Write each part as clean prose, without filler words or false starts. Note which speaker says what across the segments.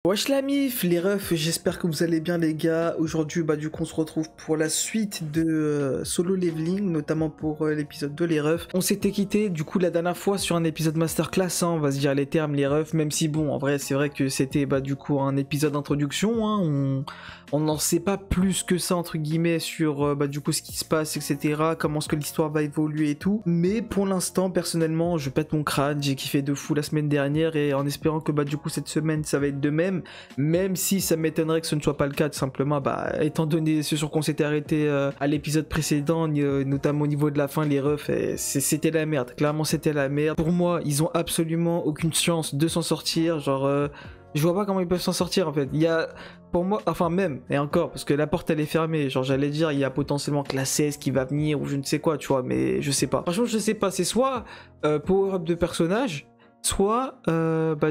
Speaker 1: Wesh la mif, les refs, j'espère que vous allez bien les gars. Aujourd'hui du coup on se retrouve pour la suite de Solo Leveling, notamment pour l'épisode 2 les refs. On s'était quitté du coup la dernière fois sur un épisode masterclass, hein, on va se dire les termes les refs, même si bon en vrai c'est vrai que c'était du coup un épisode d'introduction, hein, on n'en sait pas plus que ça entre guillemets sur du coup ce qui se passe etc, comment est-ce que l'histoire va évoluer et tout. Mais pour l'instant personnellement je pète mon crâne, j'ai kiffé de fou la semaine dernière et en espérant que du coup cette semaine ça va être de même si ça m'étonnerait que ce ne soit pas le cas tout simplement, étant donné ce sur qu'on s'était arrêté à l'épisode précédent, notamment au niveau de la fin, les refs, c'était la merde, clairement c'était la merde. Pour moi, ils ont absolument aucune chance de s'en sortir, genre, je vois pas comment ils peuvent s'en sortir en fait. Il y a, pour moi, enfin même, et encore, parce que la porte elle est fermée, genre j'allais dire, il y a potentiellement que la 16 qui va venir ou je ne sais quoi, tu vois, mais je sais pas. Franchement, je sais pas, c'est soit power-up de personnage, soit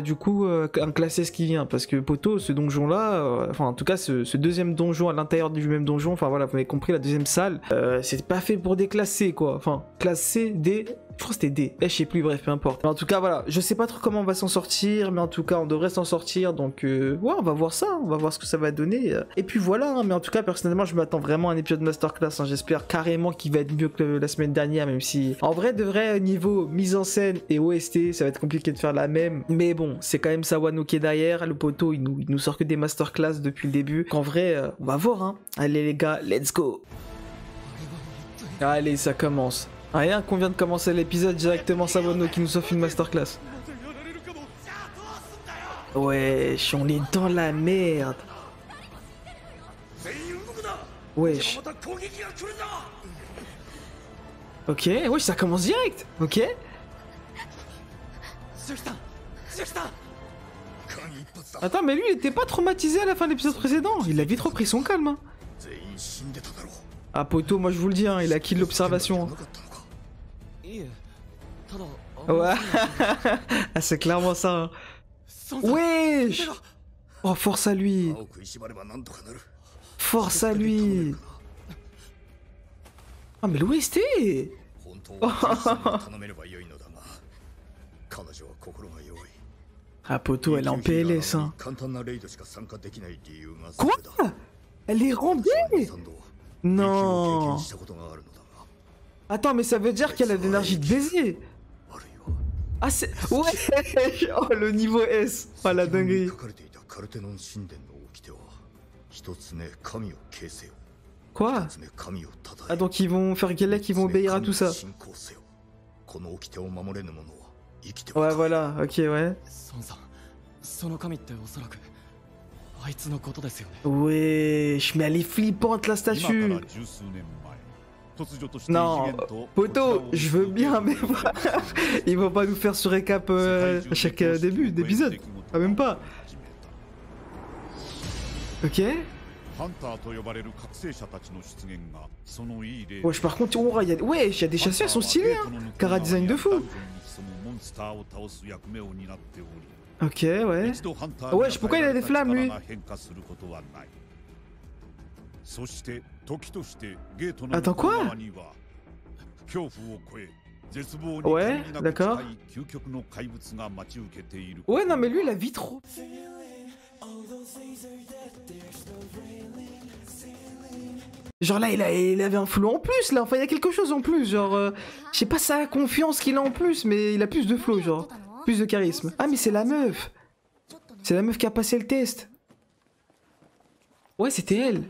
Speaker 1: du coup un classe S qui vient, parce que poto ce donjon là enfin en tout cas ce deuxième donjon à l'intérieur du même donjon, enfin voilà vous m'avez compris, la deuxième salle c'est pas fait pour des classes C quoi, enfin classe C, D, je crois que c'était D, je sais plus, bref peu importe. Mais en tout cas voilà, je sais pas trop comment on va s'en sortir, mais en tout cas on devrait s'en sortir, donc ouais on va voir ça, on va voir ce que ça va donner, et puis voilà, hein, mais en tout cas personnellement je m'attends vraiment à un épisode masterclass, hein, j'espère carrément qu'il va être mieux que la semaine dernière, même si en vrai de vrai niveau mise en scène et OST ça va être compliqué de faire la même, mais bon c'est quand même Sawano qui est derrière, le poteau il nous sort que des masterclass depuis le début, qu'en vrai on va voir, hein. Allez les gars, let's go. Allez ça commence. Rien qu'on vient de commencer l'épisode, directement Sawano qui nous offre une masterclass. Wesh, on est dans la merde. Wesh. Ok, wesh, ça commence direct. Ok. Attends, mais lui il était pas traumatisé à la fin de l'épisode précédent. Il a vite repris son calme. Hein. Ah poto, moi je vous le dis, hein, il a kill l'observation. Hein. Ouais, ah, c'est clairement ça. Hein. Wesh. Oh, force à lui. Force à lui. Ah, mais l'OST. Oh. Ah, poto, elle est en PLS. Hein. Quoi? Elle est rembée? Non. Attends, mais ça veut dire qu'elle a de l'énergie de baiser. Ah, c'est... Ouais. Oh, le niveau S. Oh, la dinguerie. Quoi? Ah, donc ils vont faire Gallek, ils vont obéir à tout ça. Ouais, voilà, ok, ouais. Wesh, mais elle est flippante la statue. Non, poto, je veux bien, mais ils vont pas nous faire ce récap à chaque début d'épisode. Ah, même pas. Ok. Wesh, par contre, oh, y a des chasseurs, elles sont stylées, hein. Cara design de fou. Ok, ouais. Wesh, pourquoi il a des flammes, lui? Attends, quoi? Ouais, d'accord. Ouais, non, mais lui, il a vite trop. Genre là, il avait un flow en plus, là. Enfin, il y a quelque chose en plus. Genre, je sais pas sa confiance qu'il a en plus, mais il a plus de flow, genre. Plus de charisme. Ah, mais c'est la meuf. C'est la meuf qui a passé le test. Ouais, c'était elle.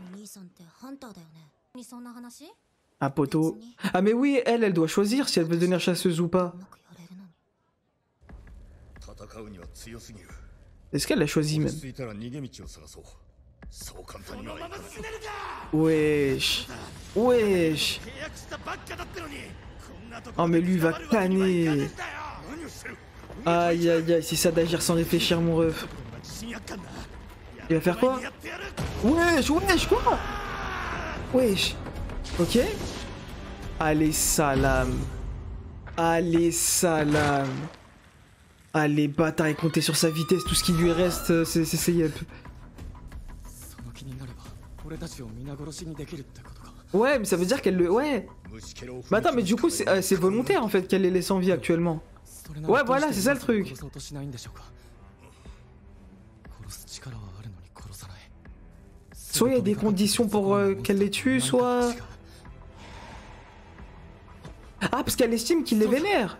Speaker 1: Ah, poto. Ah, mais oui, elle doit choisir si elle veut devenir chasseuse ou pas. Est-ce qu'elle l'a choisi même? Wesh. Wesh. Oh, mais lui, il va canner. Aïe, aïe, aïe, c'est ça d'agir sans réfléchir, mon ref. Il va faire quoi? Wesh, wesh, quoi? Wesh. Ok. Allez, salam. Allez, salam. Allez, bâtard, et compter sur sa vitesse, tout ce qui lui reste, c'est yep. Ouais, mais ça veut dire qu'elle le... Ouais. Mais attends, mais du coup, c'est volontaire, en fait, qu'elle les laisse en vie actuellement. Ouais, voilà, c'est ça le truc. Soit il y a des conditions pour qu'elle les tue, soit... Ah, parce qu'elle estime qu'il les vénère.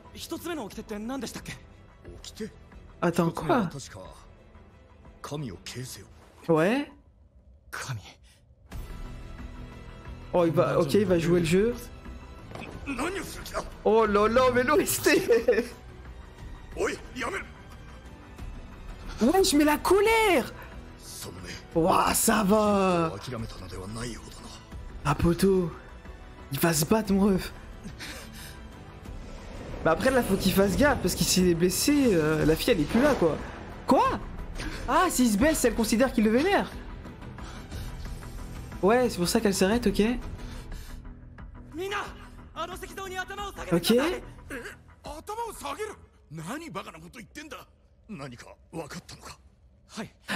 Speaker 1: Attends, quoi? Ouais. Oh, il va... Ok, il va jouer le jeu. Oh là là, mais l'OST. Ouais, je mets la colère. Ouah, ça va. Ah, poto. Il va se battre, mon ref. Bah après, là, faut qu'il fasse gaffe, parce qu'il s'il est blessé, la fille, elle est plus là, quoi. Quoi? Ah, s'il se blesse, elle considère qu'il le vénère. Ouais, c'est pour ça qu'elle s'arrête, ok. Ok.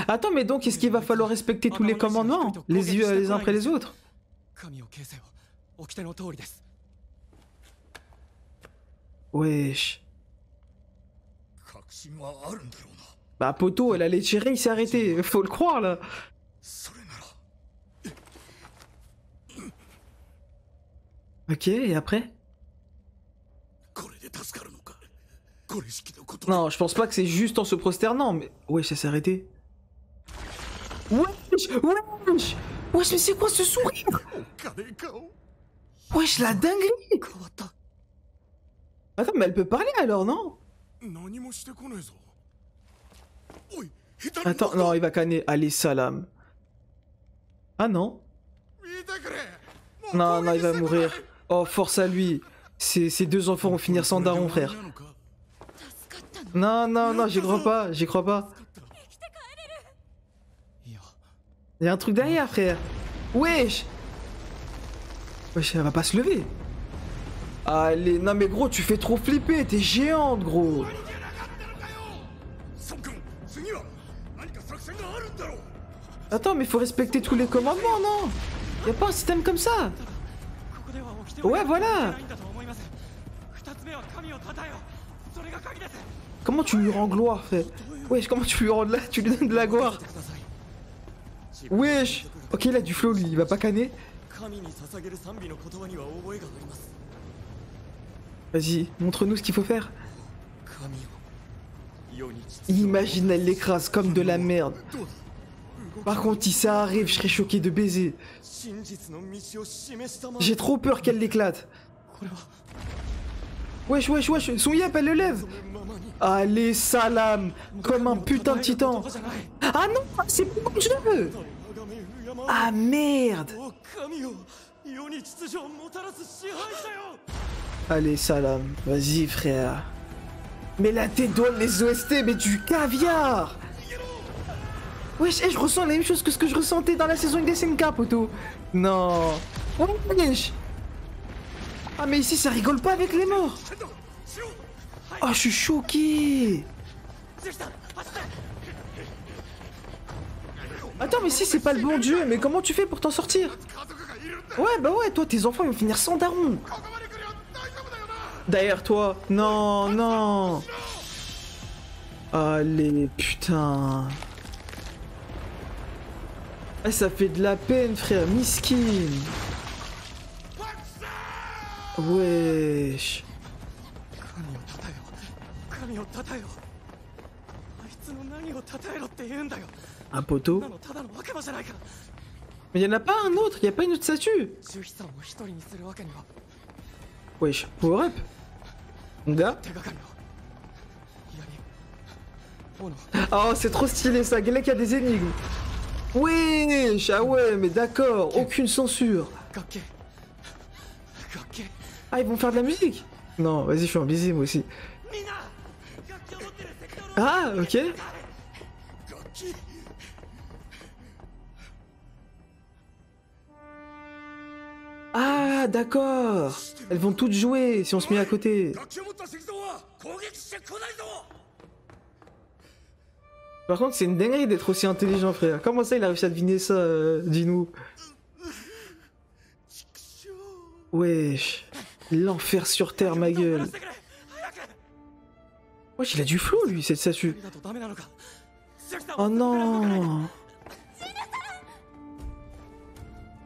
Speaker 1: Attends, mais donc, est-ce qu'il va falloir respecter tous les commandements, les uns après les autres? Wesh. Bah, poto, elle allait tirer, il s'est arrêté. Faut le croire, là. Ok, et après? Non, je pense pas que c'est juste en se prosternant, mais... Wesh, ça s'est arrêté. Wesh, wesh. Wesh, mais c'est quoi ce sourire? Wesh, la dinguerie. Attends, mais elle peut parler alors, non? Attends, non, il va canner. Allez, salam. Ah non? Non, non, il va mourir. Oh, force à lui. Ces deux enfants vont finir sans daron, frère. Non, non, non, j'y crois pas, j'y crois pas. Il y a un truc derrière, frère. Wesh. Wesh, elle va pas se lever. Allez, non mais gros, tu fais trop flipper, t'es géante, gros. Attends, mais faut respecter tous les commandements, non? Y a pas un système comme ça. Ouais, voilà. Comment tu lui rends gloire, frère? Wesh, comment tu lui rends de la... Tu lui donnes de la gloire? Wesh. Ok, il a du flow, lui, il va pas canner. Vas-y, montre-nous ce qu'il faut faire. Imagine, elle l'écrase comme de la merde. Par contre, si ça arrive, je serais choqué de baiser. J'ai trop peur qu'elle l'éclate. Wesh, wesh, wesh, son yep, elle le lève. Allez, salam, comme un putain de titan. Ah non, c'est plus mon jeu. Ah merde. Allez, salam, vas-y, frère. Mais là, t'es dans les OST, mais du caviar. Wesh, je ressens la même chose que ce que je ressentais dans la saison des SNK, poto. Non. Wesh. Ah, mais ici, ça rigole pas avec les morts. Oh, je suis choqué. Attends, mais si c'est pas le bon Dieu, mais comment tu fais pour t'en sortir? Ouais, bah ouais, toi, tes enfants, ils vont finir sans daron. Derrière toi. Non, non. Allez, putain. Ah, ça fait de la peine, frère. Miskin. Wesh. Un poteau. Mais y'en a pas un autre, y a pas une autre statue. Wesh, power up. Mon gars. Oh, c'est trop stylé ça, Galek a des énigmes. Wesh, ah ouais, mais d'accord, aucune censure. Ah, ils vont faire de la musique? Non, vas-y, je suis en busy moi aussi. Ah, ok. Ah, d'accord. Elles vont toutes jouer si on se met à côté. Par contre, c'est une dinguerie d'être aussi intelligent, frère. Comment ça, il a réussi à deviner ça, dis-nous? Wesh. L'enfer sur terre, ma gueule. Wesh, il a du flow, lui, cette statue. Oh non.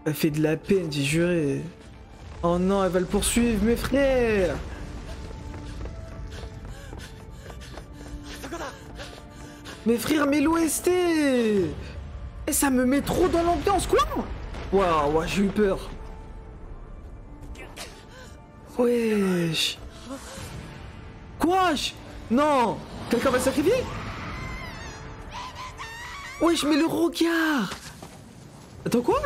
Speaker 1: Elle fait de la peine, j'ai juré. Oh non, elle va le poursuivre, mes frères. Mes frères, mais l'OST. Et ça me met trop dans l'ambiance, quoi. Waouh, j'ai eu peur. Wesh. Quoi? Non. Quelqu'un va se sacrifier? Wesh, mais le regard. Attends, quoi?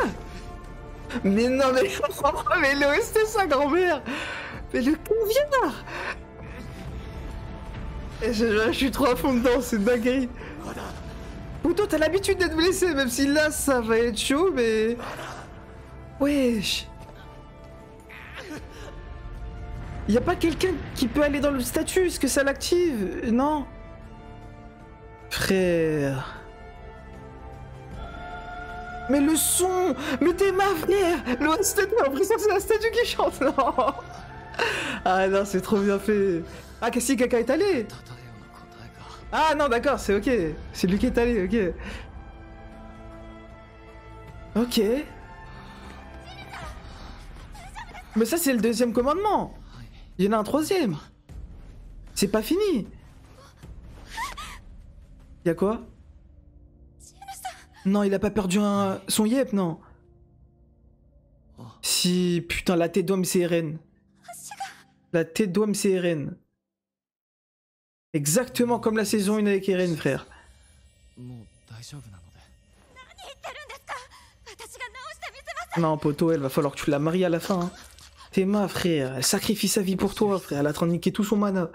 Speaker 1: Mais non, mais... mais l'OST, sa grand-mère. Mais le caviar. Je suis trop à fond dedans, c'est dinguerie. Pouto, t'as l'habitude d'être blessé, même si là, ça va être chaud, mais... Wesh. Y'a pas quelqu'un qui peut aller dans le statut, est-ce que ça l'active? Non. Frère. Mais le son. Mais t'es ma frère. L'OST, t'as l'impression que c'est la statue qui chante. Non. Ah non, c'est trop bien fait. Ah, qu'est-ce que Kaka est allé? Ah non, d'accord, c'est ok. C'est lui qui est allé, ok. Ok. Mais ça, c'est le deuxième commandement. Il y en a un troisième. C'est pas fini. Y'a quoi? Non, il a pas perdu son yep, non. Si, putain, la tête d'homme, c'est Eren. La tête d'homme, c'est Eren. Exactement comme la saison 1 avec Eren, frère. Non, poto, elle va falloir que tu la maries à la fin. Hein. T'es ma, frère. Elle sacrifie sa vie pour toi, frère. Elle a en train de niquer tout son mana.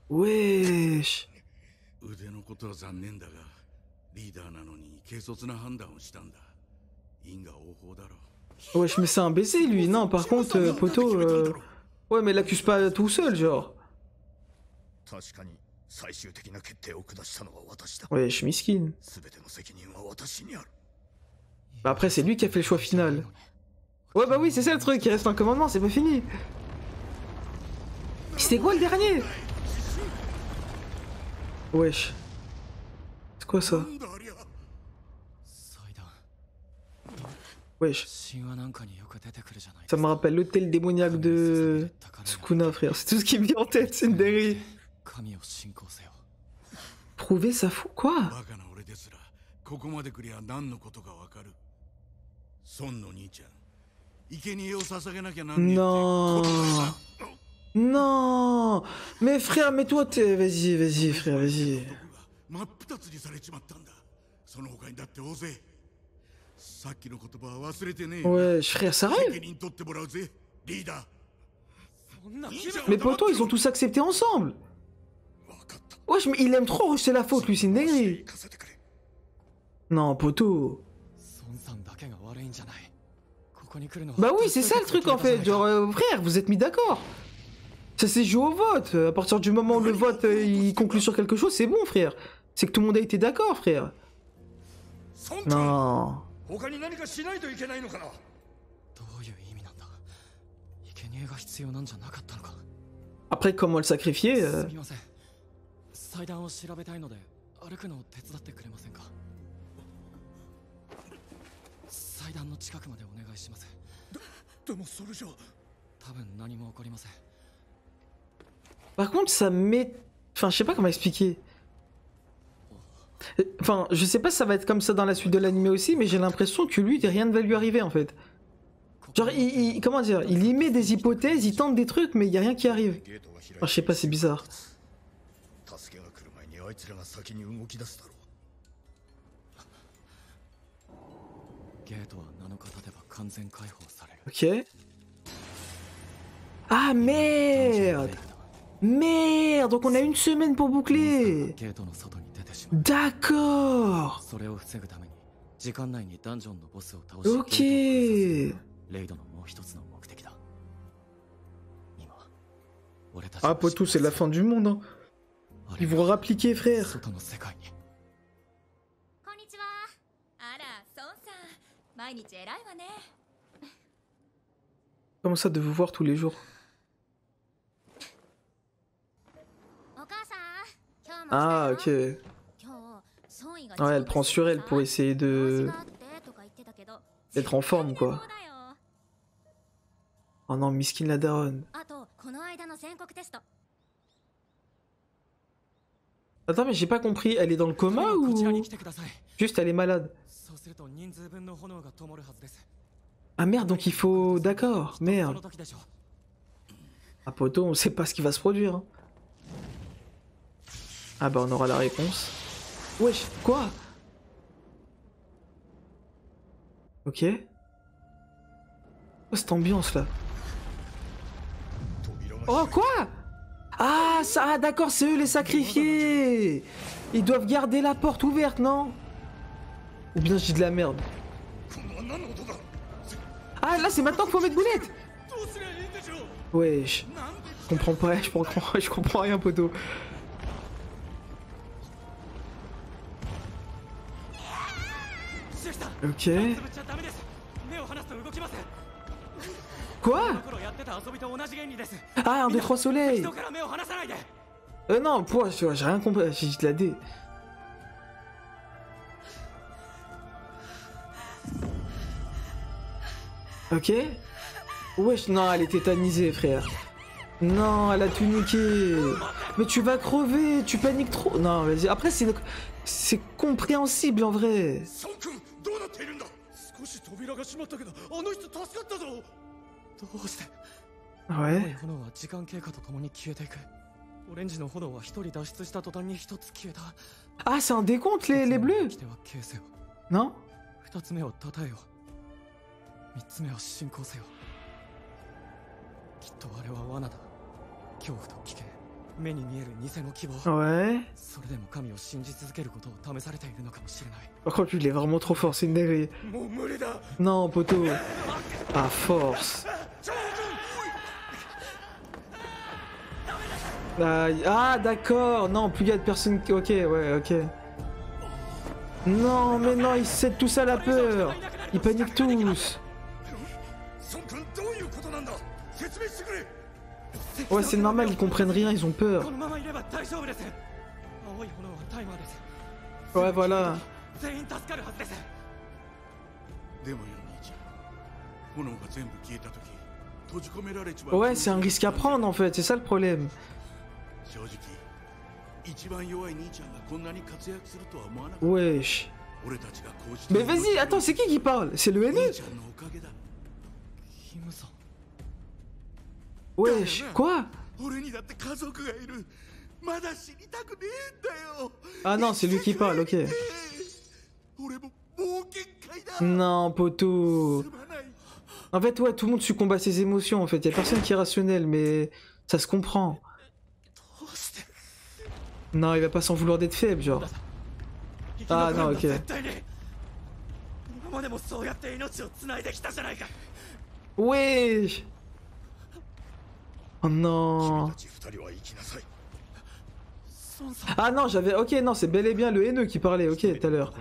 Speaker 1: Wesh. Wesh, mais c'est un baiser, lui. Non, par contre, poto... Ouais, mais l'accuse pas tout seul, genre. Ouais, je suis miskin. Bah après, c'est lui qui a fait le choix final. Ouais, bah oui, c'est ça le truc. Il reste un commandement, c'est pas fini. C'était quoi le dernier? Wesh. C'est quoi ça? Wesh. Ça me rappelle l'hôtel démoniaque de Sukuna, frère. C'est tout ce qui me vient en tête, c'est une dinguerie. Prouver sa foi? Quoi? Non. Non. Mais frère, mais toi, t'es... Vas-y, vas-y, frère, vas-y. Ouais, frère, sérieux? Mais poto, ils ont tous accepté ensemble. Wesh, mais il aime trop rejeter la faute, lui, c'est une dinguerie. Non, poto. Bah oui, c'est ça le truc en fait. Genre, frère, vous êtes mis d'accord. Ça s'est joué au vote. À partir du moment où le vote il conclut sur quelque chose, c'est bon, frère. C'est que tout le monde a été d'accord, frère. Non. Après, comment le sacrifier Par contre, ça met... Enfin, je sais pas comment expliquer. Enfin, je sais pas si ça va être comme ça dans la suite de l'anime aussi, mais j'ai l'impression que lui, rien ne va lui arriver en fait. Genre, comment dire, il y met des hypothèses, il tente des trucs, mais il y a rien qui arrive. Enfin, je sais pas, c'est bizarre. Ok. Ah merde! Merde! Donc on a une semaine pour boucler! D'accord! Ok! Ah potou, c'est la fin du monde, hein. Ils vont rappliquer, frère. Comment ça de vous voir tous les jours? Ah, ok. Ouais, elle prend sur elle pour essayer de... d'être en forme, quoi. Oh non, miskin la daronne. Attends, mais j'ai pas compris, elle est dans le coma ou... Juste elle est malade? Ah merde, donc il faut... D'accord, merde. Ah poto, on sait pas ce qui va se produire. Hein. Ah bah on aura la réponse. Wesh, quoi? Ok. Oh, cette ambiance là. Oh quoi? Ah ça, ah, d'accord, c'est eux les sacrifiés. Ils doivent garder la porte ouverte, non? Ou bien je dis de la merde. Ah là c'est maintenant qu'il faut mettre boulette. Wesh. Je comprends pas, je comprends rien poto. Ok. Quoi? Ah, 1, 2, 3 soleil. Non, pourquoi j'ai rien compris, j'ai dit de la D. Ok. Wesh, non, elle est tétanisée, frère. Non, elle a tout niqué. Mais tu vas crever, tu paniques trop. Non, vas-y. Après, c'est compréhensible en vrai. Ouais. Ah, c'est un décompte, les bleus? Non? Ouais. Par contre, lui, il est vraiment trop fort, c'est une dinguerie. Non, poteau. À force. Ah, d'accord. Non, plus il y a de personnes qui... Ok, ouais, ok. Non, mais non, ils cèdent tous à la peur. Ils paniquent tous. Ouais, c'est normal, ils comprennent rien, ils ont peur. Ouais, voilà. Ouais, c'est un risque à prendre en fait, c'est ça le problème. Wesh. Mais vas-y, attends, c'est qui parle? C'est le NE? Wesh, quoi? Ah non, c'est lui qui parle, ok. Non, poteau. En fait, ouais, tout le monde succombe à ses émotions, en fait. Y a personne qui est rationnel, mais ça se comprend. Non, il va pas s'en vouloir d'être faible, genre. Ah non, ok. Wesh. Oh non. Ah non, j'avais... Ok, non, c'est bel et bien le haineux qui parlait, ok, tout à l'heure.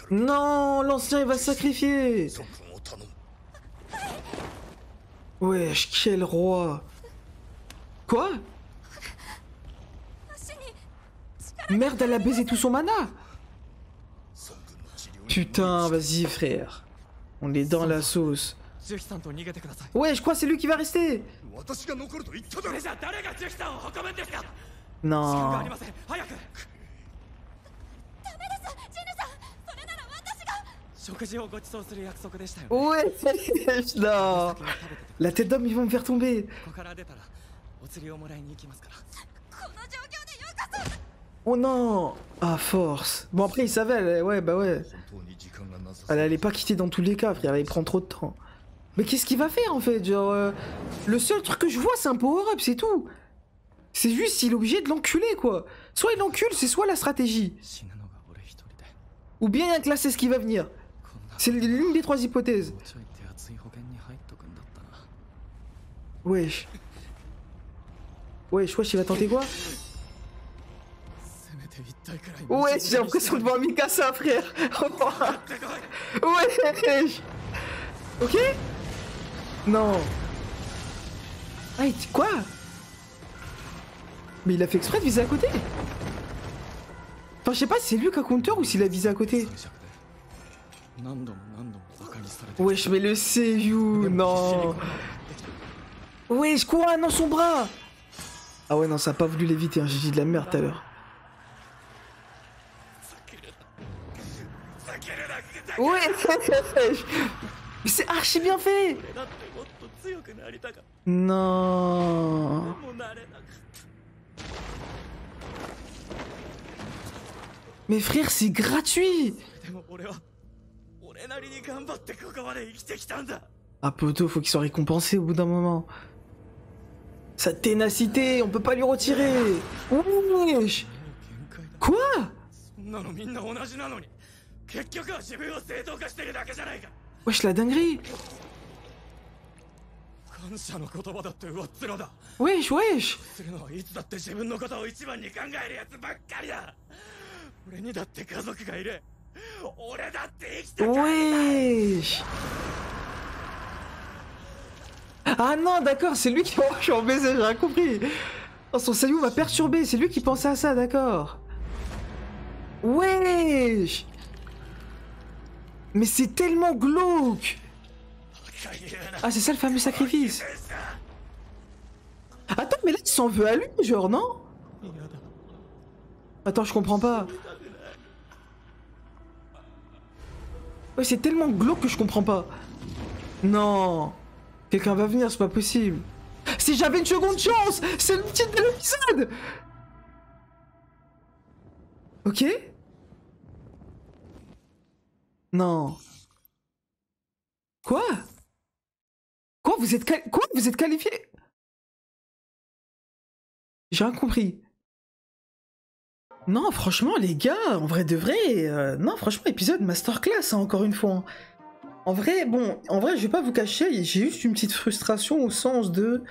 Speaker 1: Non, l'ancien, il va se sacrifier. Wesh, quel roi. Quoi? Merde, elle a baisé tout son mana. Putain, vas-y, frère. On est dans la sauce. Ouais, je crois que c'est lui qui va rester. Non. Ouais, non. La tête d'homme, ils vont me faire tomber. Oh non. Ah, force. Bon, après, il savait, ouais, bah ouais. Elle allait pas quitter dans tous les cas, frère, il prend trop de temps. Mais qu'est-ce qu'il va faire en fait? Genre, le seul truc que je vois, c'est un power-up, c'est tout. C'est juste s'il est obligé de l'enculer, quoi. Soit il l'encule, c'est soit la stratégie. Ou bien il y a un classé ce qui va venir. C'est l'une des trois hypothèses. Wesh. Wesh, il va tenter quoi? Ouais, j'ai l'impression de voir Mikasa, frère. Ouais. Ok. Non. Ah, quoi? Mais il a fait exprès de viser à côté? Enfin, je sais pas si c'est lui qui a counter ou s'il a visé à côté. Wesh, mais le Seiyu, non. Wesh, quoi? Non, son bras. Ah ouais, non, ça a pas voulu l'éviter, hein. J'ai dit de la merde tout à l'heure. Ouais, mais c'est archi bien fait. Non. Mais frère, c'est gratuit. Ah poto, faut qu'il soit récompensé au bout d'un moment. Sa ténacité, on peut pas lui retirer. Wesh. Quoi? Wesh, la dinguerie. Wesh, wesh. Wesh. Ah non, d'accord, c'est lui qui... Oh, je suis en baiser, j'ai rien compris. Oh, son Seiyu m'a perturbé, c'est lui qui pensait à ça, d'accord. Wesh. Mais c'est tellement glauque. Ah, c'est ça le fameux sacrifice. Attends, mais là, il s'en veut à lui, genre, non? Attends, je comprends pas. Ouais, c'est tellement glauque que je comprends pas. Non. Quelqu'un va venir, c'est pas possible. Si j'avais une seconde chance, c'est le titre de l'épisode. Ok. Non. Quoi? Quoi, vous êtes qualifié? J'ai rien compris. Non, franchement, les gars, en vrai de vrai, non, franchement, épisode masterclass, hein, encore une fois. En vrai, bon, en vrai, je vais pas vous cacher, j'ai juste une petite frustration au sens de,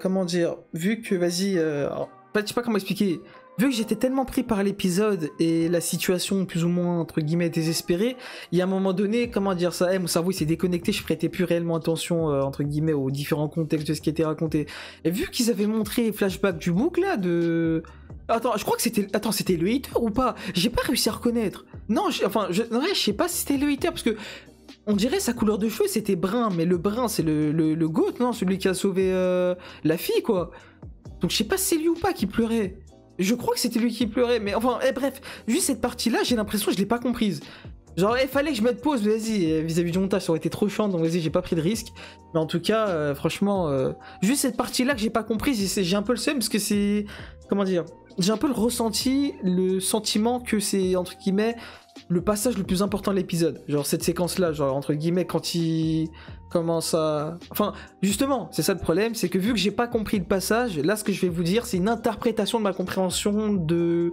Speaker 1: comment dire, vu que, vas-y, en fait, je sais pas comment expliquer. Vu que j'étais tellement pris par l'épisode et la situation plus ou moins, entre guillemets, désespérée, il y a un moment donné, comment dire ça, mon cerveau il s'est déconnecté, je prêtais plus réellement attention, entre guillemets, aux différents contextes de ce qui était raconté. Et vu qu'ils avaient montré flashback du bouc, là, de... Attends, je crois que c'était... Attends, c'était le hater ou pas? J'ai pas réussi à reconnaître. Non, ouais, je sais pas si c'était le hater, parce que... On dirait sa couleur de cheveux c'était brun, mais le brun c'est le goat, non? Celui qui a sauvé la fille, quoi. Donc je sais pas si c'est lui ou pas qui pleurait. Je crois que c'était lui qui pleurait, mais enfin, bref, juste cette partie-là, j'ai l'impression que je l'ai pas comprise. Genre, il fallait que je mette pause, vas-y, vis-à-vis du montage, ça aurait été trop chiant, donc vas-y, j'ai pas pris de risque. Mais en tout cas, franchement, juste cette partie-là que j'ai pas comprise, j'ai un peu le seum, parce que c'est... Comment dire? J'ai un peu le ressenti, le sentiment que c'est, entre guillemets, le passage le plus important de l'épisode. Genre, cette séquence-là, genre, entre guillemets, quand il commence à... Enfin, justement, c'est ça le problème, c'est que vu que j'ai pas compris le passage, là, ce que je vais vous dire, c'est une interprétation de ma compréhension de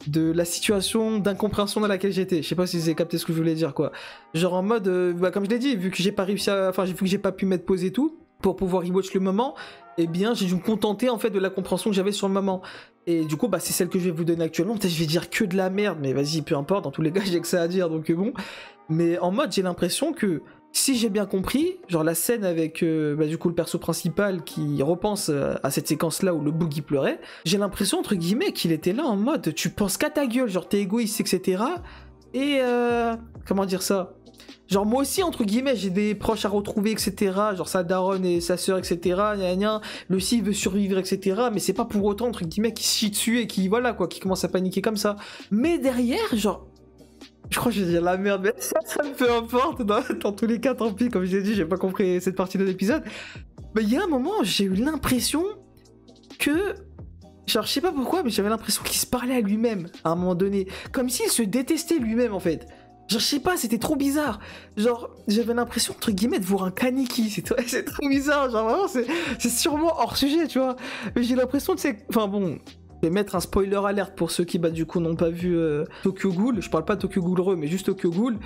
Speaker 1: la situation d'incompréhension dans laquelle j'étais. Je sais pas si vous avez capté ce que je voulais dire, quoi. Genre en mode, comme je l'ai dit, vu que j'ai pas réussi à... Enfin, vu que j'ai pas pu mettre pause et tout, pour pouvoir rewatch le moment, eh bien, j'ai dû me contenter, en fait, de la compréhension que j'avais sur le moment. Et du coup, bah, c'est celle que je vais vous donner actuellement. Peut-être je vais dire que de la merde, mais vas-y, peu importe, dans tous les cas, j'ai que ça à dire, donc bon. Mais en mode, j'ai l'impression que, si j'ai bien compris, genre la scène avec, bah, du coup, le perso principal qui repense à cette séquence-là où le boogie pleurait, j'ai l'impression, entre guillemets, qu'il était là en mode, tu penses qu'à ta gueule, genre t'es égoïste, etc. Et, comment dire ça? Genre moi aussi, entre guillemets, j'ai des proches à retrouver, etc. Genre sa daronne et sa sœur, etc. Gna gna. Le si veut survivre, etc. Mais c'est pas pour autant, entre guillemets, qu'il se chie dessus et qui, voilà, quoi, qui commence à paniquer comme ça. Mais derrière, genre... Je crois que je vais dire la merde, mais ça me peu importe. Dans tous les cas, tant pis, comme je l'ai dit, j'ai pas compris cette partie de l'épisode. Mais il y a un moment, j'ai eu l'impression que... Genre, je sais pas pourquoi, mais j'avais l'impression qu'il se parlait à lui-même, à un moment donné. Comme s'il se détestait lui-même, en fait. Genre, je sais pas, c'était trop bizarre. Genre, j'avais l'impression, entre guillemets, de voir un Kaneki. C'est trop bizarre. Genre, vraiment, c'est sûrement hors sujet, tu vois. Mais j'ai l'impression de... Enfin, bon, je vais mettre un spoiler alerte pour ceux qui, bah, du coup, n'ont pas vu Tokyo Ghoul. Je parle pas de Tokyo Ghoul Re, mais juste Tokyo Ghoul.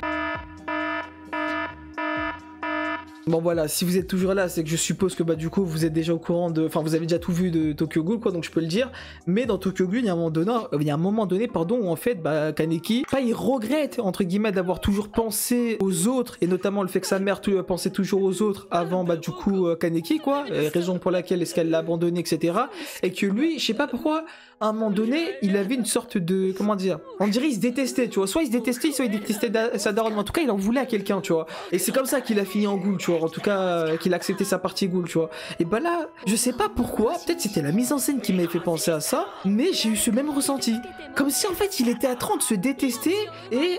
Speaker 1: Bon voilà, si vous êtes toujours là, c'est que je suppose que bah du coup vous êtes déjà au courant de... Enfin vous avez déjà tout vu de Tokyo Ghoul quoi, donc je peux le dire. Mais dans Tokyo Ghoul, il y a un moment donné, pardon, où en fait bah Kaneki, il regrette entre guillemets d'avoir toujours pensé aux autres, et notamment le fait que sa mère pensait toujours aux autres avant bah du coup Kaneki quoi, raison pour laquelle est-ce qu'elle l'a abandonné etc. Et que lui, je sais pas pourquoi, à un moment donné, il avait une sorte de... Comment dire? On dirait il se détestait, tu vois. Soit il se détestait, soit il détestait sa daronne. Mais en tout cas, il en voulait à quelqu'un, tu vois. Et c'est comme ça qu'il a fini en Ghoul, tu vois. En tout cas, qu'il a accepté sa partie Ghoul, tu vois. Et bah là, je sais pas pourquoi, peut-être c'était la mise en scène qui m'avait fait penser à ça, mais j'ai eu ce même ressenti. Comme si en fait, il était à train de se détester. Et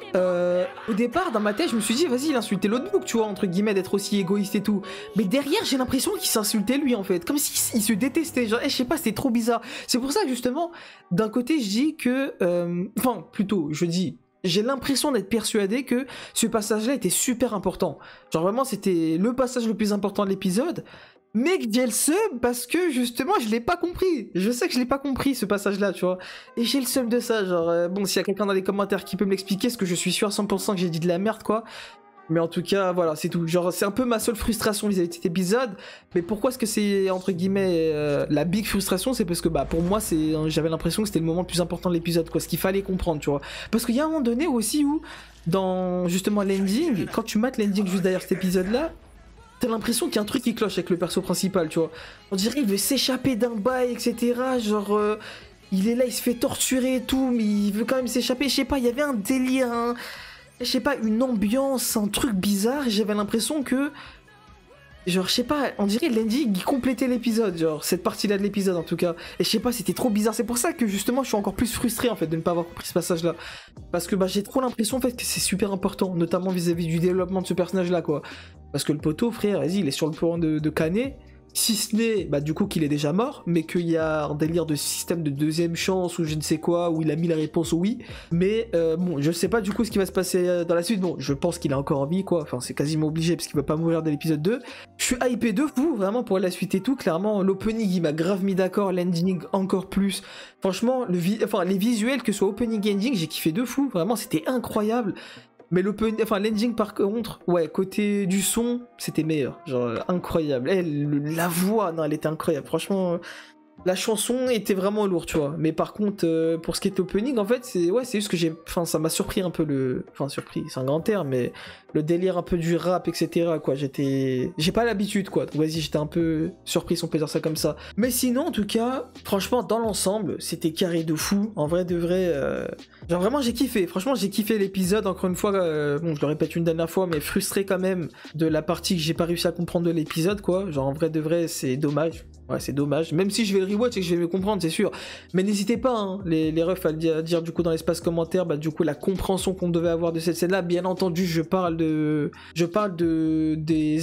Speaker 1: au départ, dans ma tête, je me suis dit, vas-y, il insultait l'autre bouc, tu vois, entre guillemets, d'être aussi égoïste et tout. Mais derrière, j'ai l'impression qu'il s'insultait lui, en fait. Comme s'il se détestait. Genre, je sais pas, c'était trop bizarre. C'est pour ça, justement, d'un côté, je dis que... Enfin, plutôt, je dis... J'ai l'impression d'être persuadé que ce passage-là était super important. Genre vraiment, c'était le passage le plus important de l'épisode. Mais que j'ai le seum parce que justement, je l'ai pas compris. Je sais que je l'ai pas compris ce passage-là, tu vois. Et j'ai le seum de ça. Genre, bon, s'il y a quelqu'un dans les commentaires qui peut me l'expliquer, parce que je suis sûr à 100% que j'ai dit de la merde, quoi. Mais en tout cas, voilà, c'est tout. Genre, c'est un peu ma seule frustration vis-à-vis de cet épisode. Mais pourquoi est-ce que c'est, entre guillemets, la big frustration? C'est parce que, bah, pour moi, j'avais l'impression que c'était le moment le plus important de l'épisode, quoi. Ce qu'il fallait comprendre, tu vois. Parce qu'il y a un moment donné aussi où, dans, justement, l'ending, quand tu mates l'ending juste derrière cet épisode-là, t'as l'impression qu'il y a un truc qui cloche avec le perso principal, tu vois. On dirait qu'il veut s'échapper d'un bail, etc. Genre... il est là, il se fait torturer et tout, mais il veut quand même s'échapper. Je sais pas, il y avait un délire, je sais pas, une ambiance, un truc bizarre, et j'avais l'impression que... Genre, je sais pas, on dirait l'ending qui complétait l'épisode, genre, cette partie-là de l'épisode en tout cas. Et je sais pas, c'était trop bizarre, c'est pour ça que justement je suis encore plus frustré en fait de ne pas avoir compris ce passage-là. Parce que bah j'ai trop l'impression en fait que c'est super important, notamment vis-à-vis du développement de ce personnage-là quoi. Parce que le poteau, frère, vas-y, il est sur le point de canner. Si ce n'est, bah du coup qu'il est déjà mort, mais qu'il y a un délire de système de deuxième chance ou je ne sais quoi, où il a mis la réponse au oui. Mais bon, je sais pas du coup ce qui va se passer dans la suite. Bon, je pense qu'il est encore en vie quoi, enfin c'est quasiment obligé parce qu'il va pas mourir dès l'épisode 2. Je suis hypé de fou, vraiment pour la suite et tout. Clairement, l'opening il m'a grave mis d'accord, l'ending encore plus. Franchement, les visuels, que ce soit opening et ending, j'ai kiffé de fou, vraiment c'était incroyable. Mais l'ending par contre, ouais, côté du son, c'était meilleur. Genre, incroyable. La voix, non, elle était incroyable. Franchement, la chanson était vraiment lourde, tu vois. Mais par contre, pour ce qui est opening, en fait, c'est juste que enfin, ça m'a surpris un peu enfin, surpris, c'est un grand terme, mais le délire un peu du rap, etc., quoi. J'ai pas l'habitude, quoi. Donc, vas-y, j'étais un peu surpris, si on peut dire ça comme ça. Mais sinon, en tout cas, franchement, dans l'ensemble, c'était carré de fou. En vrai, de vrai, genre, vraiment, j'ai kiffé. Franchement, j'ai kiffé l'épisode. Encore une fois, bon, je le répète une dernière fois, mais frustré quand même de la partie que j'ai pas réussi à comprendre de l'épisode, quoi. Genre, en vrai, de vrai, c'est dommage. Ouais, c'est dommage. Même si je vais le rewatch et que je vais me comprendre, c'est sûr. Mais n'hésitez pas, hein, les refs, à le dire du coup dans l'espace commentaire, bah du coup la compréhension qu'on devait avoir de cette scène-là. Bien entendu, je parle des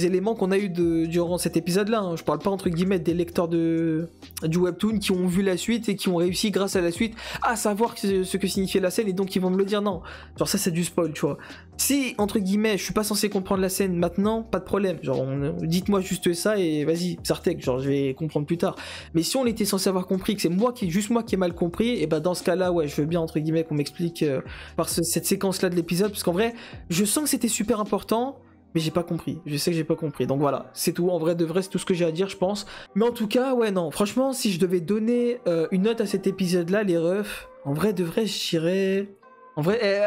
Speaker 1: éléments qu'on a eu durant cet épisode-là. Hein. Je parle pas entre guillemets des lecteurs du webtoon qui ont vu la suite et qui ont réussi grâce à la suite à savoir ce que signifiait la scène et donc ils vont me le dire. Non, genre ça c'est du spoil, tu vois. Si entre guillemets je suis pas censé comprendre la scène maintenant, pas de problème. Genre dites-moi juste ça et vas-y, Sartek, genre je vais comprendre plus tard. Mais si on était censé avoir compris que c'est juste moi qui ai mal compris, et bah dans ce cas-là, ouais, je veux bien entre guillemets qu'on m'explique par cette séquence-là de l'épisode, parce qu'en vrai, je sens que c'était super important, mais j'ai pas compris. Je sais que j'ai pas compris. Donc voilà, c'est tout. En vrai, de vrai, c'est tout ce que j'ai à dire, je pense. Mais en tout cas, ouais, non. Franchement, si je devais donner une note à cet épisode-là, les refs, en vrai, de vrai, je dirais... En vrai,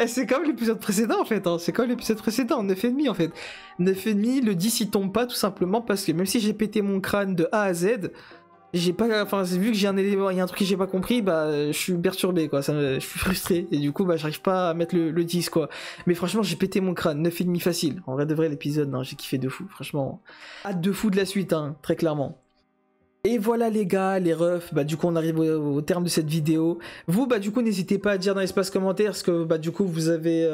Speaker 1: c'est comme l'épisode précédent en fait, hein. C'est comme l'épisode précédent, 9,5 en fait. 9,5, le 10 il tombe pas tout simplement parce que même si j'ai pété mon crâne de A à Z, j'ai pas, enfin vu que j'ai un élément, il y a un truc que j'ai pas compris, bah je suis perturbé quoi, je suis frustré et du coup bah j'arrive pas à mettre le 10 quoi. Mais franchement j'ai pété mon crâne, 9,5 facile. En vrai de vrai l'épisode, non, j'ai kiffé de fou, franchement. Hâte de fou de la suite, hein, très clairement. Et voilà les gars, les refs, bah du coup on arrive au terme de cette vidéo. Vous bah du coup n'hésitez pas à dire dans l'espace commentaire ce que bah du coup vous avez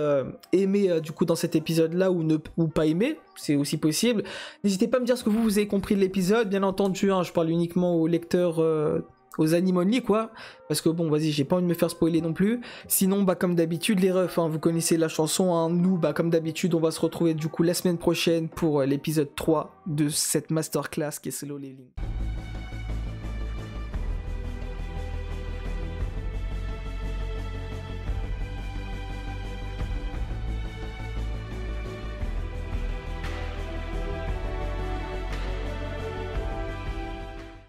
Speaker 1: aimé du coup dans cet épisode là ou pas aimé, c'est aussi possible. N'hésitez pas à me dire ce que vous avez compris de l'épisode, bien entendu hein, je parle uniquement aux lecteurs, aux anime only quoi, parce que bon vas-y j'ai pas envie de me faire spoiler non plus. Sinon bah comme d'habitude les refs, hein, vous connaissez la chanson, hein. Nous bah comme d'habitude on va se retrouver du coup la semaine prochaine pour l'épisode 3 de cette masterclass qui est Solo Leveling.